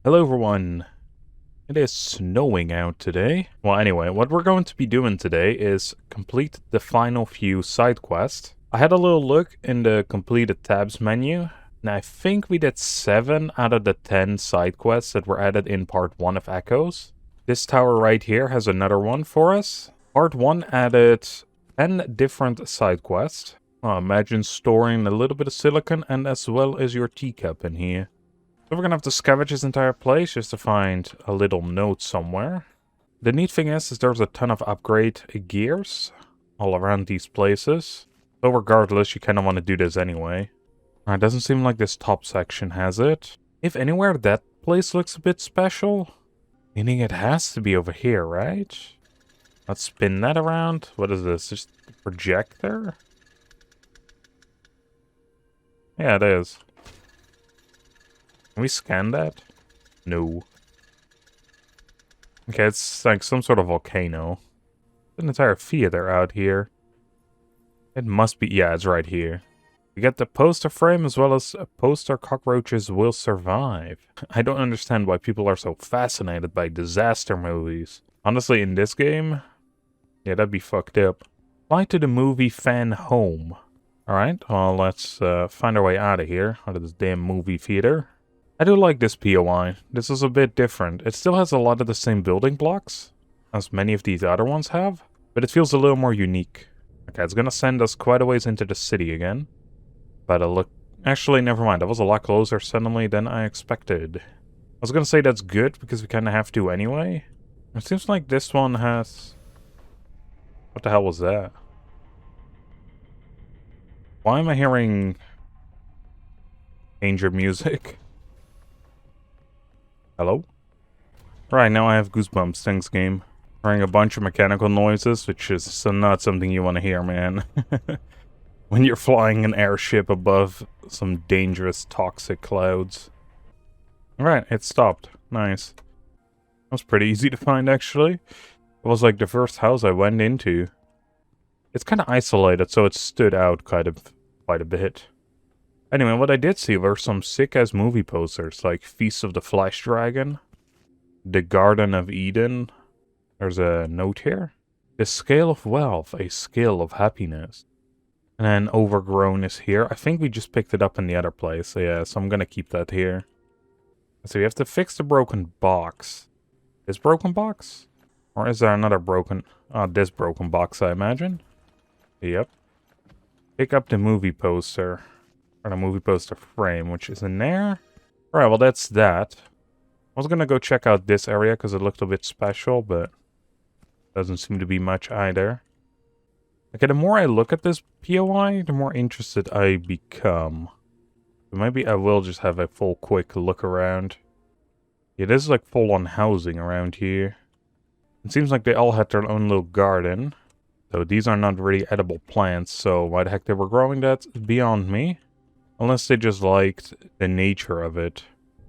Hello everyone. It is snowing out today. Well, anyway, what we're going to be doing today is complete the final few side quests. I had a little look in the completed tabs menu, and I think we did 7 out of the 10 side quests that were added in part 1 of Echoes. This tower right here has another one for us. Part 1 added 10 different side quests. Imagine storing a little bit of silicon and as well as your teacup in here. So we're gonna have to scavenge this entire place just to find a little note somewhere. The neat thing is there's a ton of upgrade gears all around these places. So regardless, you kind of want to do this anyway. It doesn't seem like this top section has it. If anywhere, that place looks a bit special. Meaning it has to be over here, right? Let's spin that around. What is this? Just a projector? Yeah, it is. Can we scan that? No. Okay, it's like some sort of volcano. An entire theater out here. It must be, yeah, it's right here. We get the poster frame as well as a poster cockroaches will survive. I don't understand why people are so fascinated by disaster movies. Honestly, in this game, yeah, that'd be fucked up. Fly to the movie fan home. Alright, well, let's find our way out of here, out of this damn movie theater. I do like this POI. This is a bit different. It still has a lot of the same building blocks as many of these other ones have, but it feels a little more unique. Okay, it's gonna send us quite a ways into the city again. But look, actually, never mind. That was a lot closer suddenly than I expected. I was gonna say that's good because we kinda have to anyway. It seems like this one has... What the hell was that? Why am I hearing danger music? Hello? Right, now I have goosebumps, thanks game. Hearing a bunch of mechanical noises, which is not something you want to hear, man. When you're flying an airship above some dangerous toxic clouds. Alright, it stopped. Nice. That was pretty easy to find, actually. It was like the first house I went into. It's kind of isolated, so it stood out quite a bit. Anyway, what I did see were some sick-ass movie posters, like Feast of the Flesh Dragon, The Garden of Eden. There's a note here. The Scale of Wealth, a Scale of Happiness. And then Overgrown is here. I think we just picked it up in the other place, so yeah, so I'm gonna keep that here. So we have to fix the broken box. This broken box? Or is there another broken... this broken box, I imagine. Yep. Pick up the movie poster. Or the movie poster frame, which is in there. Alright, well that's that. I was gonna go check out this area because it looked a bit special, but doesn't seem to be much either. Okay, the more I look at this POI, the more interested I become. So maybe I will just have a full quick look around. Yeah, this is like full-on housing around here. It seems like they all had their own little garden. So these are not really edible plants, so why the heck they were growing that is beyond me. Unless they just liked the nature of it.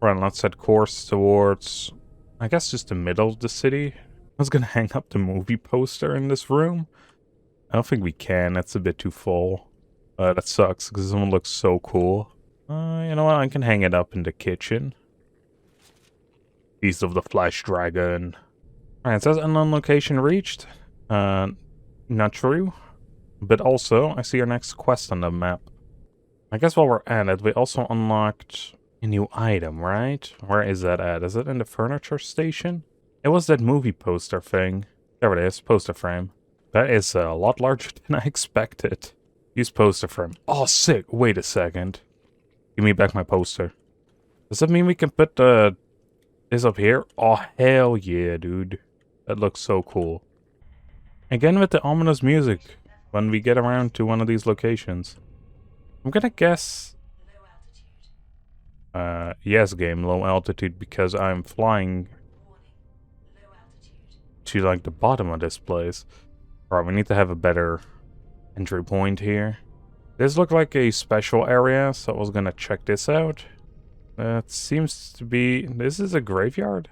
Right, let's set course towards, I guess, just the middle of the city. I was gonna hang up the movie poster in this room. I don't think we can, that's a bit too full. That sucks, because this one looks so cool. You know what, I can hang it up in the kitchen. Feast of the Flesh Dragon. Alright, it says unknown location reached. Not true. But also, I see our next quest on the map. I guess while we're at it, we also unlocked a new item, right? Where is that at? Is it in the furniture station? It was that movie poster thing. There it is, poster frame. That is a lot larger than I expected. Use poster frame. Oh, sick. Wait a second. Give me back my poster. Does that mean we can put this up here? Oh, hell yeah, dude. That looks so cool. Again with the ominous music when we get around to one of these locations. I'm gonna guess... yes, game, low altitude, because I'm flying to, like, the bottom of this place. Alright, we need to have a better entry point here. This looked like a special area, so I was gonna check this out. That seems to be... This is a graveyard?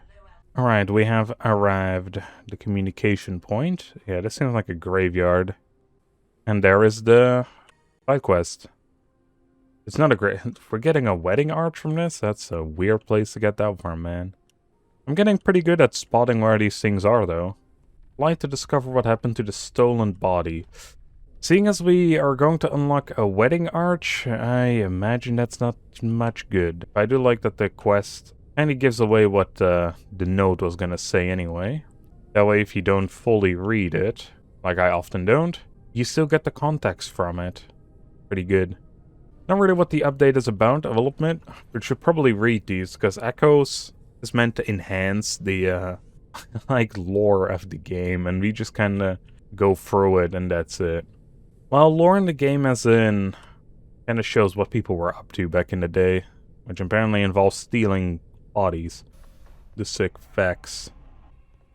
Alright, we have arrived the communication point. Yeah, this seems like a graveyard. And there is the side quest. It's not a great... We're getting a wedding arch from this? That's a weird place to get that from, man. I'm getting pretty good at spotting where these things are, though. I'd like to discover what happened to the stolen body. Seeing as we are going to unlock a wedding arch, I imagine that's not much good. I do like that the quest kind of gives away what the note was gonna say anyway. That way, if you don't fully read it, like I often don't, you still get the context from it. Pretty good. Not really what the update is about, development. We should probably read these, because Echoes is meant to enhance the, like, lore of the game, and we just kind of go through it, and that's it. Well, lore in the game as in, kind of shows what people were up to back in the day, which apparently involves stealing bodies. The sick facts.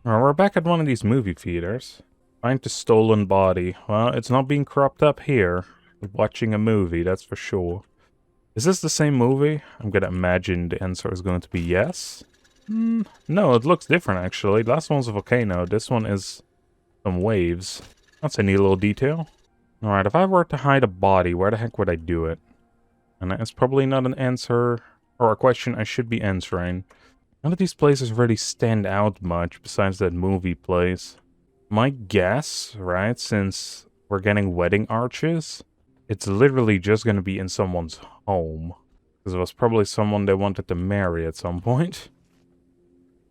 Alright, we're back at one of these movie theaters. Find the stolen body. Well, it's not being cropped up here. We're watching a movie, that's for sure. Is this the same movie? I'm gonna imagine the answer is going to be yes. No, it looks different actually. The last one's a volcano. This one is some waves. That's a neat little detail. Alright, if I were to hide a body, where the heck would I do it? And that is probably not an answer, or a question I should be answering. None of these places really stand out much, besides that movie place. My guess, right, since we're getting wedding arches, it's literally just gonna be in someone's home. Because it was probably someone they wanted to marry at some point.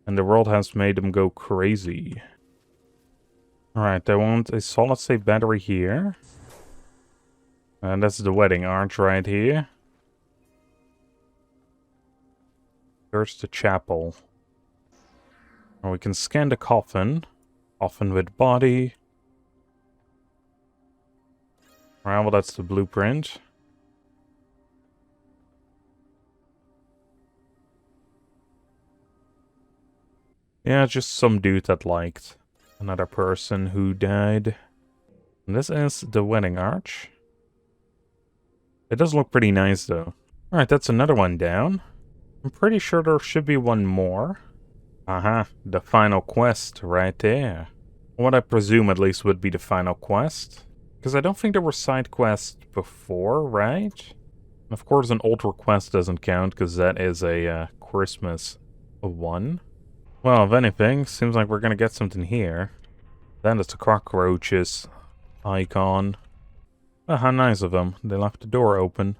And the world has made them go crazy. Alright, I want a solid-state battery here. And that's the wedding arch right here. There's the chapel. And we can scan the coffin. Coffin with body. Alright, well that's the blueprint. Yeah, just some dude that liked another person who died. And this is the wedding arch. It does look pretty nice though. Alright, that's another one down. I'm pretty sure there should be one more. Aha, the final quest right there. What I presume at least would be the final quest. Because I don't think there were side quests before, right? And of course an altar quest doesn't count because that is a Christmas one. Well, if anything, seems like we're gonna get something here. Then it's a cockroaches icon. Oh, how nice of them. They left the door open.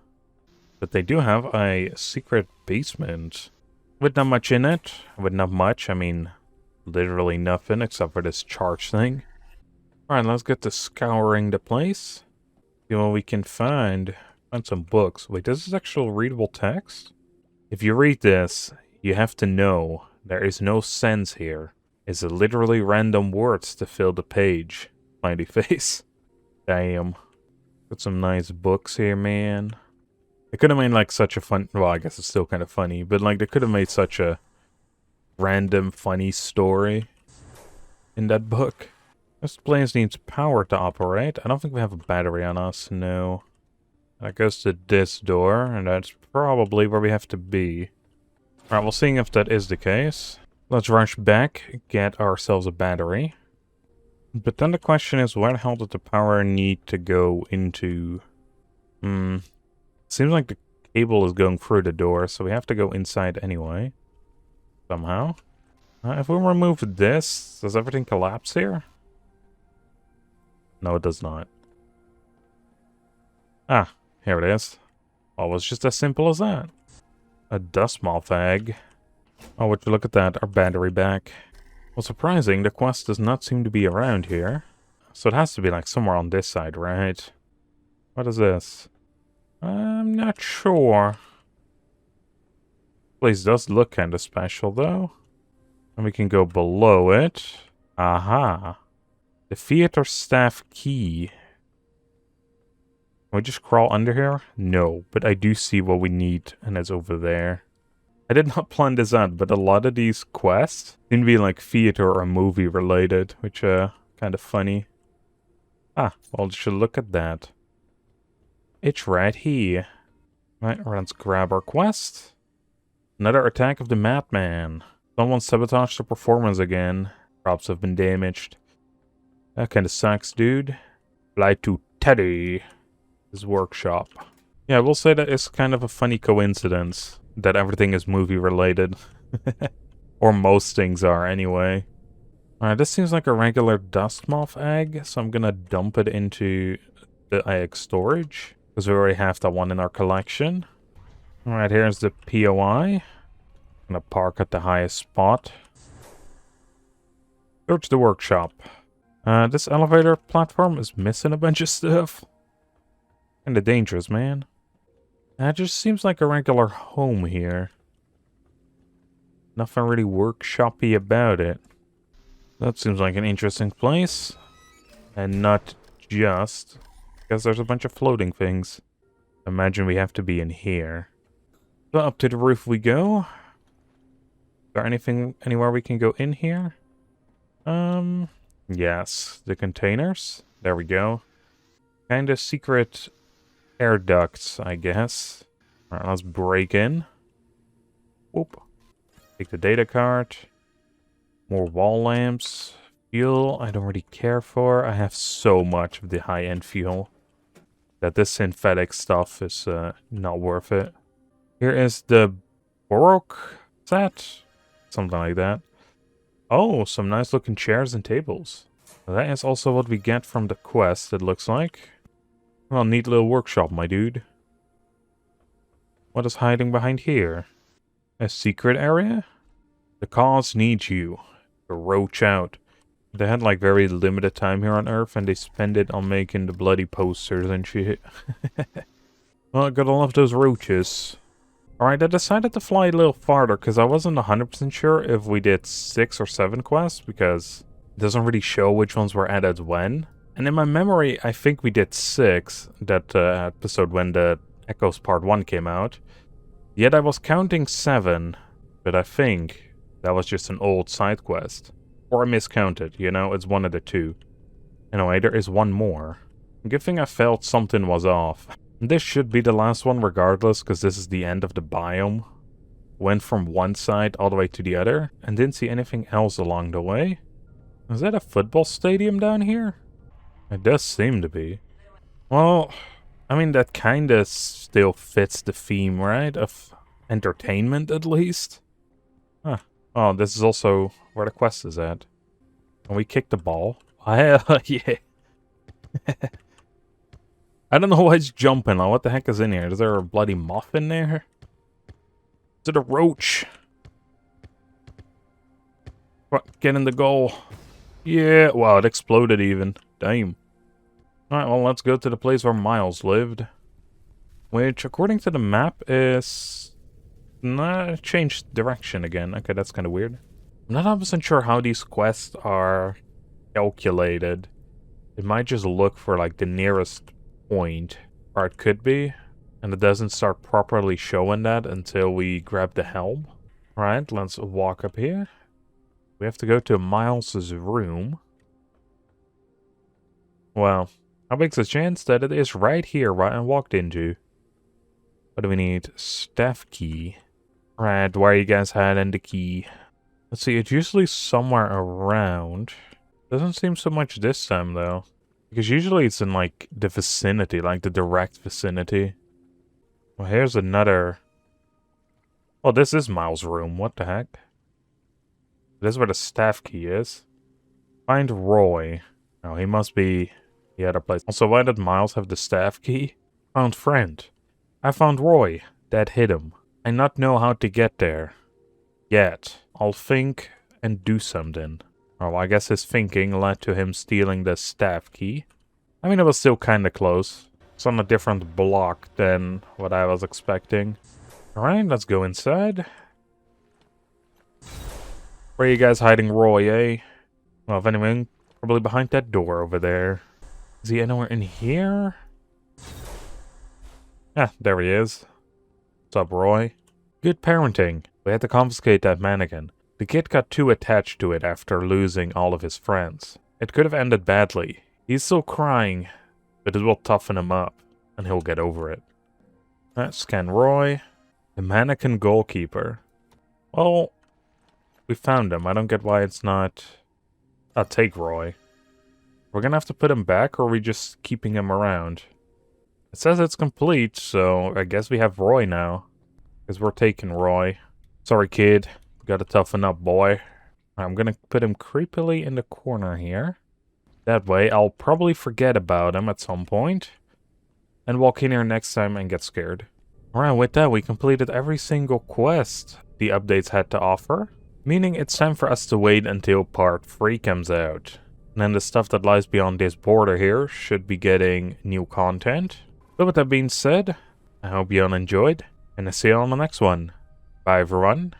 But they do have a secret basement. With not much in it. With not much, I mean, literally nothing except for this charge thing. Alright, let's get to scouring the place. See what we can find. Find some books. Wait, this is actual readable text? If you read this, you have to know there is no sense here. It's literally random words to fill the page. Smiley face. Damn. Got some nice books here, man. They could have made like such a fun... Well, I guess it's still kind of funny. But like they could have made such a random funny story in that book. This place needs power to operate. I don't think we have a battery on us, no. That goes to this door, and that's probably where we have to be. Alright, we'll see if that is the case. Let's rush back, get ourselves a battery. But then the question is, where the hell did the power need to go into? Seems like the cable is going through the door, so we have to go inside anyway. Somehow. If we remove this, does everything collapse here? No, it does not. Ah, here it is. Oh, it was just as simple as that. A dust moth egg. Oh, would you look at that, our battery back. Well, surprising, the quest does not seem to be around here. So it has to be like somewhere on this side, right? What is this? I'm not sure. Place does look kind of special, though. And we can go below it. Aha. The theater staff key. Can we just crawl under here? No, but I do see what we need, and it's over there. I did not plan this out, but a lot of these quests seem to be like theater or movie related, which kind of funny. Ah, well, you should look at that. It's right here. Right, let's grab our quest. Another attack of the Madman. Someone sabotaged the performance again. Props have been damaged. That kind of sucks, dude. Fly to Teddy. His workshop. Yeah, we'll say that it's kind of a funny coincidence that everything is movie related. Or most things are, anyway. Alright, this seems like a regular dust moth egg, so I'm gonna dump it into the egg storage, because we already have that one in our collection. Alright, here's the POI. Gonna park at the highest spot. Go to the workshop. This elevator platform is missing a bunch of stuff. Kinda dangerous, man. It just seems like a regular home here. Nothing really workshoppy about it. That seems like an interesting place. And not just because there's a bunch of floating things. Imagine we have to be in here. So up to the roof we go. Is there anywhere we can go in here? Yes. The containers. There we go. Kinda secret air ducts, I guess. Alright, let's break in. Whoop. Take the data card. More wall lamps. Fuel, I don't really care for. I have so much of the high-end fuel that this synthetic stuff is not worth it. Here is the Baroque set. Something like that. Oh, some nice looking chairs and tables. That is also what we get from the quest, it looks like. Well, neat little workshop, my dude. What is hiding behind here? A secret area? The cause needs you. To roach out. They had like very limited time here on Earth and they spend it on making the bloody posters and shit. Well, I gotta love those roaches. Alright, I decided to fly a little farther because I wasn't 100% sure if we did 6 or 7 quests because it doesn't really show which ones were added when. And in my memory, I think we did 6, that episode when the Echoes Part 1 came out. Yet I was counting 7, but I think that was just an old side quest. Or I miscounted, you know, it's one of the two. Anyway, there is one more. Good thing I felt something was off. This should be the last one regardless, because this is the end of the biome. Went from one side all the way to the other, and didn't see anything else along the way. Is that a football stadium down here? It does seem to be. Well, I mean, that kinda still fits the theme, right? Of entertainment, at least. Huh. Oh, this is also where the quest is at. Can we kick the ball? Hell yeah. I don't know why it's jumping. What the heck is in here? Is there a bloody moth in there? Is it a roach? What? Get in the goal. Yeah, wow, it exploded even. Damn. Alright, well, let's go to the place where Miles lived. Which, according to the map, is... Nah, changed direction again. Okay, that's kind of weird. I'm not 100% sure how these quests are calculated. It might just look for, like, the nearest point, or it could be, and it doesn't start properly showing that until we grab the helm. Alright, let's walk up here. We have to go to Miles's room. Well, how big's the chance that it is right here, right I walked into? What do we need? Staff key. Right, where you guys hiding the key? Let's see, it's usually somewhere around. Doesn't seem so much this time, though. Because usually it's in, like, the vicinity, like the direct vicinity. Well, here's another... Oh, this is Miles' room. What the heck? This is where the staff key is. Find Roy. Oh, he must be the other place. Also, why did Miles have the staff key? Found friend. I found Roy. That hit him. I not know how to get there. Yet. I'll think and do something. Oh, I guess his thinking led to him stealing the staff key. I mean, it was still kinda close. It's on a different block than what I was expecting. Alright, let's go inside. Where are you guys hiding Roy, eh? Well, if anyone, probably behind that door over there. Is he anywhere in here? Ah, there he is. What's up, Roy? Good parenting. We had to confiscate that mannequin. The kid got too attached to it after losing all of his friends. It could have ended badly. He's still crying, but it will toughen him up, and he'll get over it. Let's scan Roy. The mannequin goalkeeper. Well, we found him. I don't get why it's not... I'll take Roy. We're gonna have to put him back, or are we just keeping him around? It says it's complete, so I guess we have Roy now. Because we're taking Roy. Sorry, kid. Gotta toughen up, boy. I'm gonna put him creepily in the corner here. That way, I'll probably forget about him at some point. And walk in here next time and get scared. Alright, with that, we completed every single quest the updates had to offer. Meaning it's time for us to wait until part 3 comes out. And then the stuff that lies beyond this border here should be getting new content. So with that being said, I hope you all enjoyed, and I'll see you on the next one. Bye everyone.